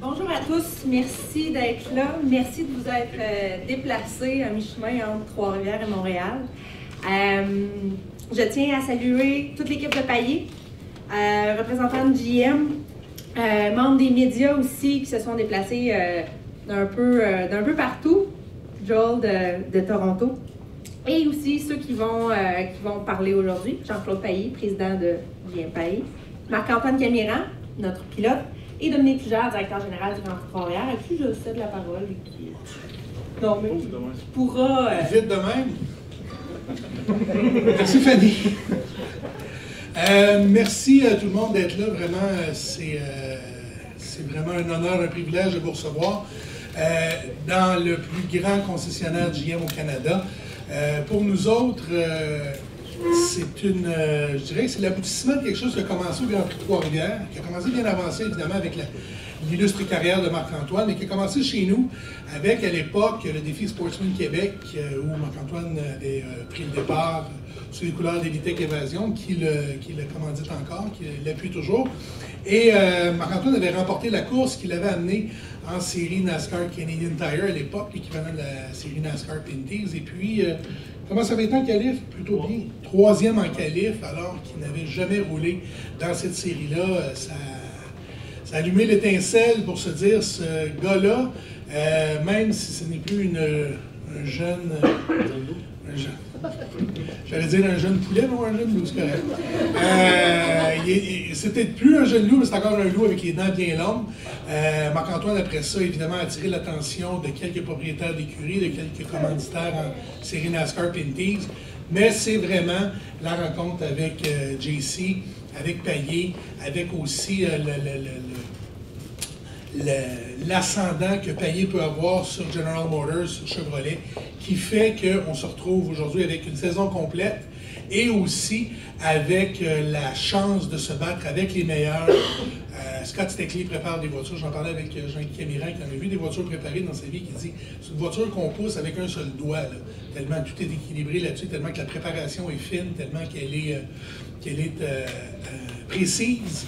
Bonjour à tous, merci d'être là. Merci de vous être déplacés à mi-chemin entre Trois-Rivières et Montréal. Je tiens à saluer toute l'équipe de Paillé, représentants de GM, membres des médias aussi qui se sont déplacés d'un peu partout, Joel de Toronto, et aussi ceux qui vont parler aujourd'hui, Jean-Claude Paillé, président de GM Paillé, Marc-Antoine Camiran, notre pilote, et Dominique Fugère, directeur général du Grand Prix de Trois-Rivières, à qui je cède la parole et qui... Non, mais qui pourra... Vite de même. Merci Fanny. Merci à tout le monde d'être là. Vraiment, c'est vraiment un honneur, un privilège de vous recevoir dans le plus grand concessionnaire GM au Canada. Pour nous autres, je dirais que c'est l'aboutissement de quelque chose qui a commencé au Grand Prix de Trois-Rivières, qui a commencé bien avancé évidemment avec l'illustre carrière de Marc-Antoine, mais qui a commencé chez nous avec à l'époque le défi Sportsman Québec, où Marc-Antoine avait pris le départ sous les couleurs d'Elitech Évasion, qui le commandite encore, qui l'appuie toujours. Et Marc-Antoine avait remporté la course qui l'avait amené en série NASCAR Canadian Tire à l'époque, l'équivalent de la série NASCAR Pinties. Et puis, comment ça avait été en qualif? Plutôt bien. Troisième en qualif, alors qu'il n'avait jamais roulé dans cette série-là. Ça a allumé l'étincelle pour se dire, ce gars-là, même si ce n'est plus un jeune... J'allais dire un jeune poulet, non un jeune loup, c'est correct. C'est peut-être plus un jeune loup, mais c'est encore un loup avec les dents bien longues. Marc-Antoine, après ça, évidemment, a attiré l'attention de quelques propriétaires d'écuries, de quelques commanditaires en série NASCAR Pinties. Mais c'est vraiment la rencontre avec JC, avec Paillé, avec aussi l'ascendant que Paillé peut avoir sur General Motors, sur Chevrolet, qui fait qu'on se retrouve aujourd'hui avec une saison complète et aussi avec la chance de se battre avec les meilleurs. Scott Steckley prépare des voitures, j'en parlais avec Jean-Guy Camiran qui en a vu des voitures préparées dans sa vie, qui dit c'est une voiture qu'on pousse avec un seul doigt, là, tellement tout est équilibré là-dessus, tellement que la préparation est fine, tellement qu'elle est précise.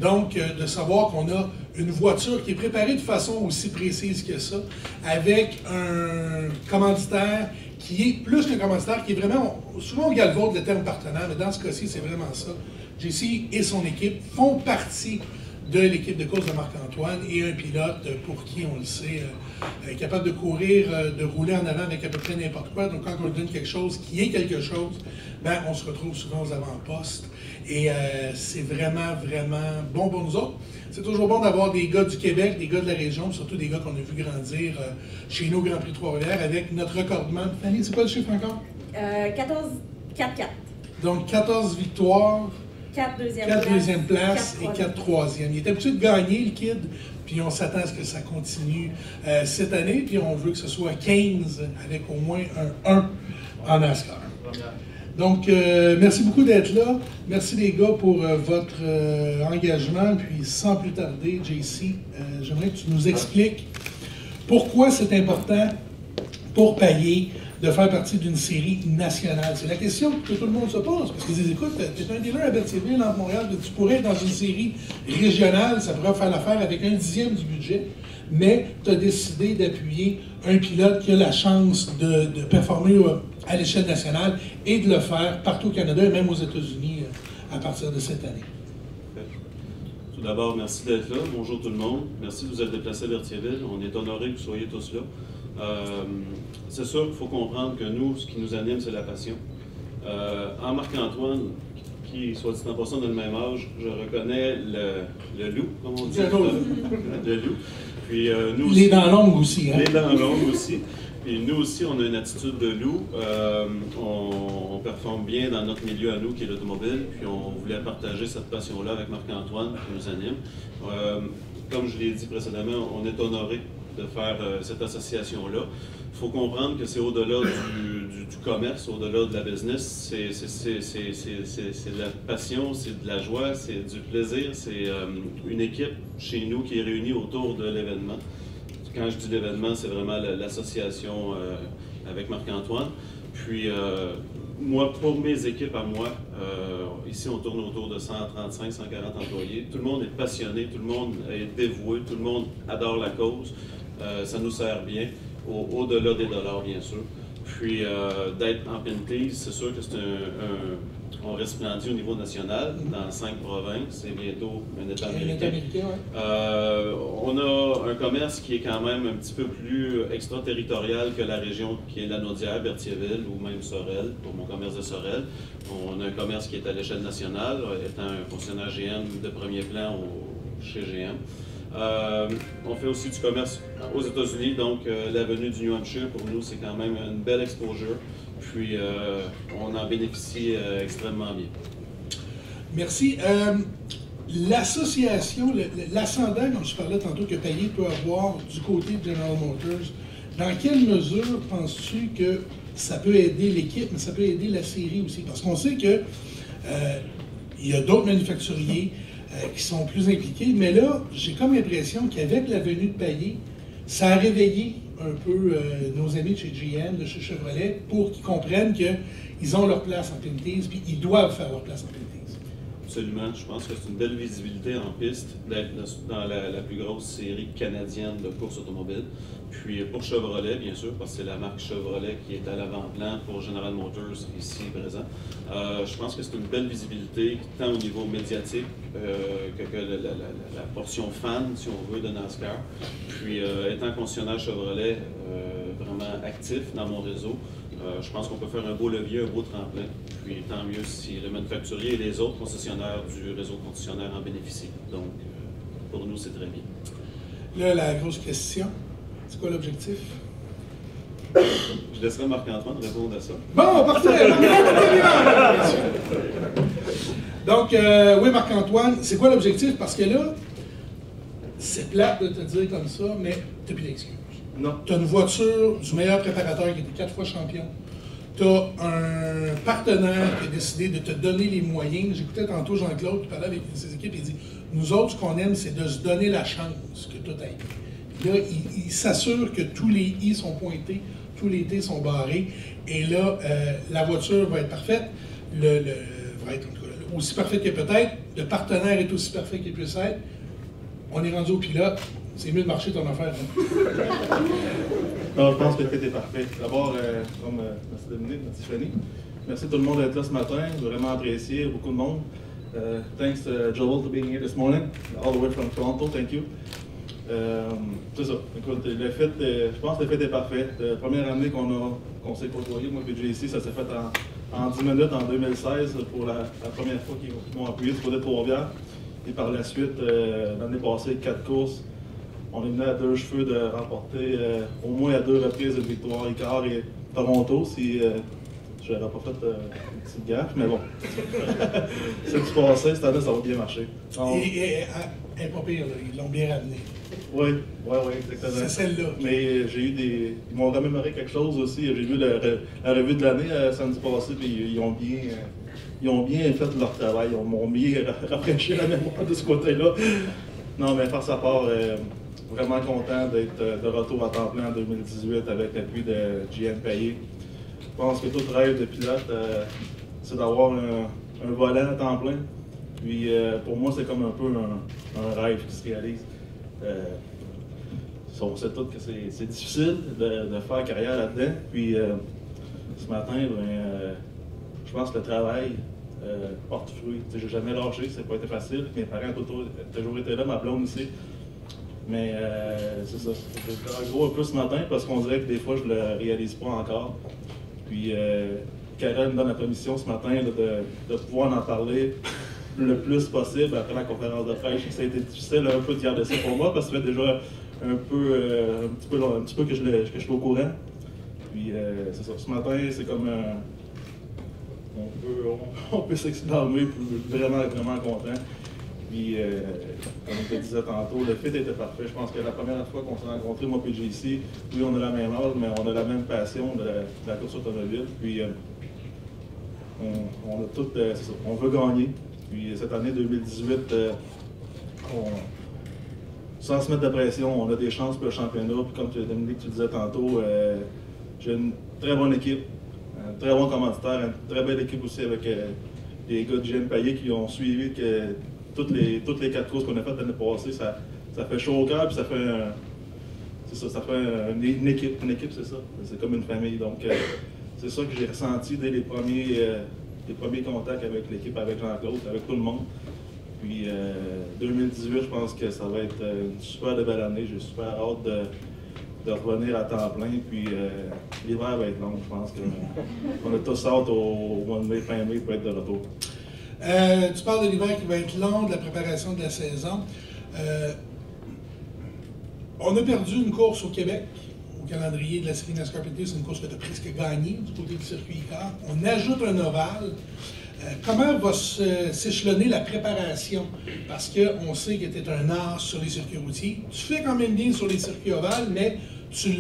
Donc, de savoir qu'on a une voiture qui est préparée de façon aussi précise que ça, avec un commanditaire qui est plus qu'un commanditaire, qui est vraiment, souvent on galvaude le terme partenaire, mais dans ce cas-ci, c'est vraiment ça. JC et son équipe font partie de l'équipe de course de Marc-Antoine et un pilote pour qui, on le sait, est capable de courir, de rouler en avant avec à peu près n'importe quoi. Donc, quand on lui donne quelque chose qui est quelque chose, ben, on se retrouve souvent aux avant-postes. Et c'est vraiment, vraiment bon pour nous autres. C'est toujours bon d'avoir des gars du Québec, des gars de la région, surtout des gars qu'on a vu grandir chez nous au Grand Prix de Trois-Rivières avec notre recordman. Fanny, c'est quoi le chiffre encore? 4-4. Donc, 14 victoires. 4 deuxième place et 4 troisième. Il est habitué de gagner, le kid, puis on s'attend à ce que ça continue cette année, puis on veut que ce soit 15 avec au moins un 1 en NASCAR. Donc, merci beaucoup d'être là. Merci les gars pour votre engagement, puis sans plus tarder, JC, j'aimerais que tu nous expliques pourquoi c'est important pour Paillé de faire partie d'une série nationale. C'est la question que tout le monde se pose, parce qu'ils disent, écoute, tu es un dealer à Berthierville, entre Montréal, tu pourrais être dans une série régionale, ça pourrait faire l'affaire avec 1/10 du budget, mais tu as décidé d'appuyer un pilote qui a la chance de performer à l'échelle nationale et de le faire partout au Canada et même aux États-Unis à partir de cette année. Tout d'abord, merci d'être là. Bonjour tout le monde. Merci de vous être déplacé à Berthierville. On est honorés que vous soyez tous là. C'est sûr qu'il faut comprendre que nous, ce qui nous anime, c'est la passion. En Marc-Antoine, qui, soit dit en passant, a le même âge, je reconnais le loup, comme on dit. Le loup. Puis, nous aussi, les dents longues aussi. Hein? Les dents longues aussi. Puis nous aussi, on a une attitude de loup. On performe bien dans notre milieu à nous, qui est l'automobile. Puis on voulait partager cette passion-là avec Marc-Antoine, qui nous anime. Comme je l'ai dit précédemment, on est honoré de faire cette association-là. Il faut comprendre que c'est au-delà du commerce, au-delà de la business. C'est de la passion, c'est de la joie, c'est du plaisir. C'est une équipe chez nous qui est réunie autour de l'événement. Quand je dis l'événement, c'est vraiment l'association avec Marc-Antoine. Puis, moi, pour mes équipes à moi, ici on tourne autour de 135, 140 employés. Tout le monde est passionné, tout le monde est dévoué, tout le monde adore la cause. Ça nous sert bien, au-delà des dollars, bien sûr. Puis, d'être en Pinties, c'est sûr que c'est on resplendit au niveau national, dans 5 provinces, et bientôt un État américain. On a un commerce qui est quand même un petit peu plus extraterritorial que la région qui est la Naudière, Berthierville ou même Sorel, pour mon commerce de Sorel. On a un commerce qui est à l'échelle nationale, étant un fonctionnaire GM de premier plan chez GM. On fait aussi du commerce aux États-Unis, donc l'avenue du New Hampshire, pour nous, c'est quand même une belle exposure. Puis, on en bénéficie extrêmement bien. Merci. L'association, l'ascendant, comme je parlais tantôt, que Payet peut avoir du côté de General Motors, dans quelle mesure penses-tu que ça peut aider l'équipe, mais ça peut aider la série aussi? Parce qu'on sait que il y a d'autres manufacturiers qui sont plus impliqués, mais là, j'ai comme l'impression qu'avec la venue de Payet, ça a réveillé un peu nos amis de chez GM, de chez Chevrolet, pour qu'ils comprennent qu'ils ont leur place en Pinties, puis ils doivent faire leur place en Pinties. Absolument. Je pense que c'est une belle visibilité en piste d'être dans la plus grosse série canadienne de courses automobiles. Puis pour Chevrolet, bien sûr, parce que c'est la marque Chevrolet qui est à l'avant-plan pour General Motors ici présent. Je pense que c'est une belle visibilité, tant au niveau médiatique que la portion fan, si on veut, de NASCAR. Puis étant concessionnaire Chevrolet vraiment actif dans mon réseau, je pense qu'on peut faire un beau levier, un beau tremplin. Puis tant mieux si le manufacturier et les autres concessionnaires du réseau concessionnaire en bénéficient. Donc, pour nous, c'est très bien. Là, la grosse question, c'est quoi l'objectif? Je laisserai Marc-Antoine répondre à ça. Bon, parfait! Donc, oui, Marc-Antoine, c'est quoi l'objectif? Parce que là, c'est plate de te dire comme ça, mais tu n'as plus d'excuses. Non. Tu as une voiture du meilleur préparateur qui était 4 fois champion. Tu as un partenaire qui a décidé de te donner les moyens. J'écoutais tantôt Jean-Claude qui parlait avec ses équipes et il dit nous autres, ce qu'on aime, c'est de se donner la chance que tout aille. Là, il s'assure que tous les I sont pointés, tous les T sont barrés. Et là, la voiture va être parfaite. Va être en tout cas, aussi parfaite que peut-être. Le partenaire est aussi parfait qu'il puisse être. On est rendu au pilote. C'est mieux de marcher ton affaire. Hein? Non, je pense que tu étais parfait. D'abord, merci Dominique, merci Fanny. Merci tout le monde d'être là ce matin. J'ai vraiment apprécié, beaucoup de monde. Thanks to Joel for being here this morning, all the way from Toronto. Thank you. C'est ça. Écoute, je pense que le fait est parfait. La première année qu'on s'est côtoyé, moi et JC, ça s'est fait en 10 minutes en 2016 pour la première fois qu'ils m'ont appuyé du côté de Trois-Rivières. Et par la suite, l'année passée, 4 courses. On est venu à 2 cheveux de remporter au moins à 2 reprises une victoire Icar et Toronto si je n'aurais pas fait une petite gaffe, mais bon. C'est du passé, cette année ça va bien marcher. Elle n'est pas pire, là. Ils l'ont bien ramené. Oui, exactement. C'est celle-là. Mais j'ai eu ils m'ont remémoré quelque chose aussi. J'ai vu la revue de l'année samedi passé, puis ils ont bien fait leur travail. Ils m'ont bien rafraîchi la mémoire de ce côté-là. Non, mais face à part, vraiment content d'être de retour à temps plein en 2018 avec l'appui de GM Payet. Je pense que tout rêve de pilote, c'est d'avoir un volant à temps plein. Puis pour moi, c'est comme un peu un rêve qui se réalise. On sait tous que c'est difficile de faire carrière là-dedans. Puis ce matin, je pense que le travail porte fruit. J'ai jamais lâché, ça n'a pas été facile. Mes parents ont toujours été là, ma blonde aussi. Mais c'est ça. C'était gros un peu ce matin parce qu'on dirait que des fois je le réalise pas encore. Puis Karen me donne la permission ce matin de pouvoir en parler le plus possible après la conférence de presse. Ça a été difficile un peu de garder ça pour moi parce que ça fait déjà un petit peu que je suis au courant. Puis c'est ça. Ce matin, c'est comme on peut s'exclamer, vraiment content. Puis, comme je te disais tantôt, le fit était parfait. Je pense que la première fois qu'on s'est rencontrés, moi et JC, oui, on a la même âge, mais on a la même passion de la course automobile. Puis, on a tout, c'est ça, on veut gagner. Puis, cette année 2018, sans se mettre de pression, on a des chances pour le championnat. Puis, comme Dominique, tu disais tantôt, j'ai très bonne équipe, un très bon commanditaire, une très belle équipe aussi avec les gars de GM Payet qui ont suivi toutes les 4 courses qu'on a faites l'année passée. Ça fait chaud au cœur, puis ça fait une équipe. Une équipe, c'est ça. C'est comme une famille. Donc, c'est ça que j'ai ressenti dès les premiers contacts avec l'équipe, avec Jean-Claude, avec tout le monde. Puis 2018, je pense que ça va être une super belle année. J'ai super hâte de revenir à temps plein. Puis l'hiver va être long. Je pense qu'on a tous hâte au mois de mai, fin mai, pour être de retour. Tu parles de l'hiver qui va être long, de la préparation de la saison. On a perdu une course au Québec, au calendrier de la série NASCAR PT. C'est une course que tu as presque gagnée du côté du circuit ICAR. On ajoute un ovale. Comment va s'échelonner la préparation? Parce qu'on sait que tu es un as sur les circuits routiers. Tu fais quand même bien sur les circuits ovales, mais tu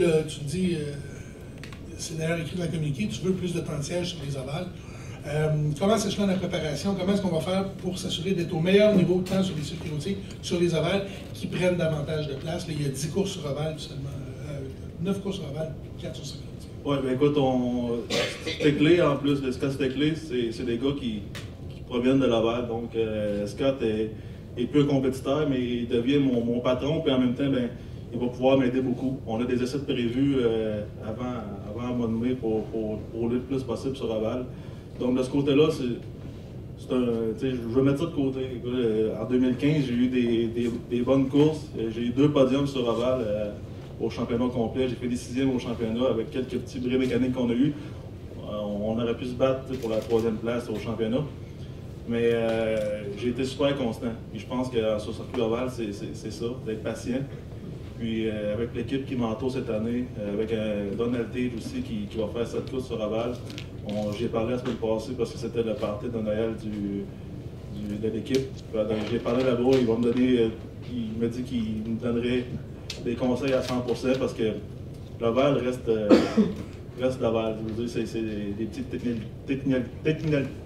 dis, c'est d'ailleurs écrit dans le communiqué, tu veux plus de temps de siège sur les ovales. Comment s'échelonne la préparation? Comment est-ce qu'on va faire pour s'assurer d'être au meilleur niveau de temps sur les circuits routiers, sur les ovales, qui prennent davantage de place? Là, il y a 10 courses sur ovales seulement, 9 courses sur ovales, 4 sur circuits routiers. Oui, bien écoute, Steckley, en plus, Scott Steckley, c'est des gars qui proviennent de Laval. Donc, Scott est peu compétiteur, mais il devient mon patron, puis en même temps, ben, il va pouvoir m'aider beaucoup. On a des essais prévus avant le mois de mai pour rouler le plus possible sur Laval. Donc, de ce côté-là, je veux mettre ça de côté. En 2015, j'ai eu des bonnes courses. J'ai eu 2 podiums sur Laval. Au championnat complet. J'ai fait des 6e au championnat avec quelques petits bris mécaniques qu'on a eus. On aurait pu se battre pour la 3e place au championnat. Mais j'ai été super constant. Puis je pense que sur le circuit ovale, c'est ça, d'être patient. Puis avec l'équipe qui m'entoure cette année, avec Donald Tage aussi qui va faire cette course sur ovale, j'ai parlé la semaine passée parce que c'était le party de Noël de l'équipe. J'ai parlé là-bas, il m'a dit qu'il me donnerait des conseils à 100% parce que l'ovale reste l'ovale. Je veux dire, c'est des petites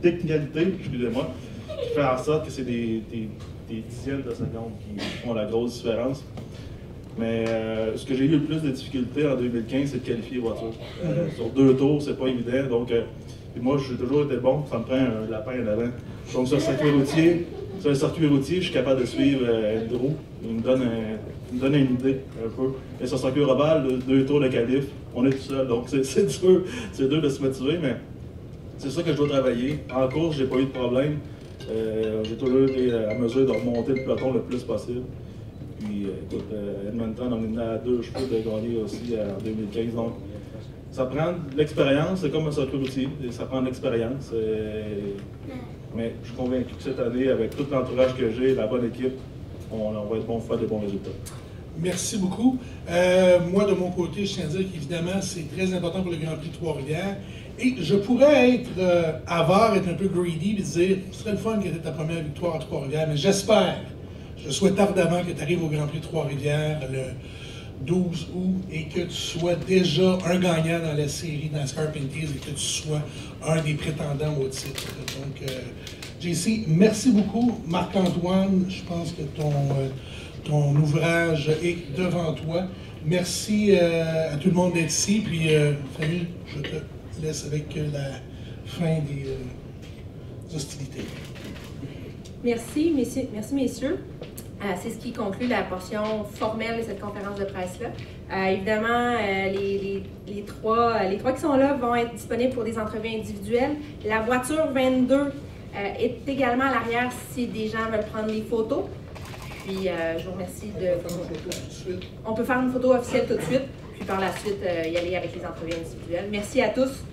technicalités, excusez-moi, qui font en sorte que c'est des dixièmes de secondes qui font la grosse différence. Mais ce que j'ai eu le plus de difficultés en 2015, c'est de qualifier voiture. Sur 2 tours, c'est pas évident. Donc, puis moi, j'ai toujours été bon, ça me prend un lapin en avant. Donc, sur un circuit routier, je suis capable de suivre Andrew. Il me donne une idée un peu. Et sur circuit ovale, 2 tours de qualif, on est tout seul. Donc, c'est dur de se motiver, mais c'est ça que je dois travailler. En course, j'ai pas eu de problème. J'ai toujours été à mesure de remonter le peloton le plus possible. Puis, écoute, Edmonton, on est à 2 chevaux de gagner aussi en 2015. Donc, ça prend de l'expérience, c'est comme un circuit routier, ça prend de l'expérience. Mais je suis convaincu que cette année, avec tout l'entourage que j'ai, la bonne équipe, on va être bon pour faire des bons résultats. Merci beaucoup. Moi, de mon côté, je tiens à dire qu'évidemment, c'est très important pour le Grand Prix de Trois-Rivières. Et je pourrais être avare, être un peu greedy, et dire ce serait le fun que tu aies ta première victoire à Trois-Rivières, mais je souhaite ardemment que tu arrives au Grand Prix de Trois-Rivières le 12 août et que tu sois déjà un gagnant dans la série NASCAR Pinties et que tu sois un des prétendants au titre. Donc, JC, merci beaucoup. Marc-Antoine, je pense que ton ouvrage est devant toi. Merci à tout le monde d'être ici. Puis, Fanny, je te laisse avec la fin des hostilités. Merci, messieurs. C'est ce qui conclut la portion formelle de cette conférence de presse-là. Évidemment, les trois qui sont là vont être disponibles pour des entrevues individuelles. La voiture 22 est également à l'arrière si des gens veulent prendre des photos. Puis, je vous remercie on peut faire une photo officielle tout de suite, puis par la suite, y aller avec les entrevues individuelles. Merci à tous.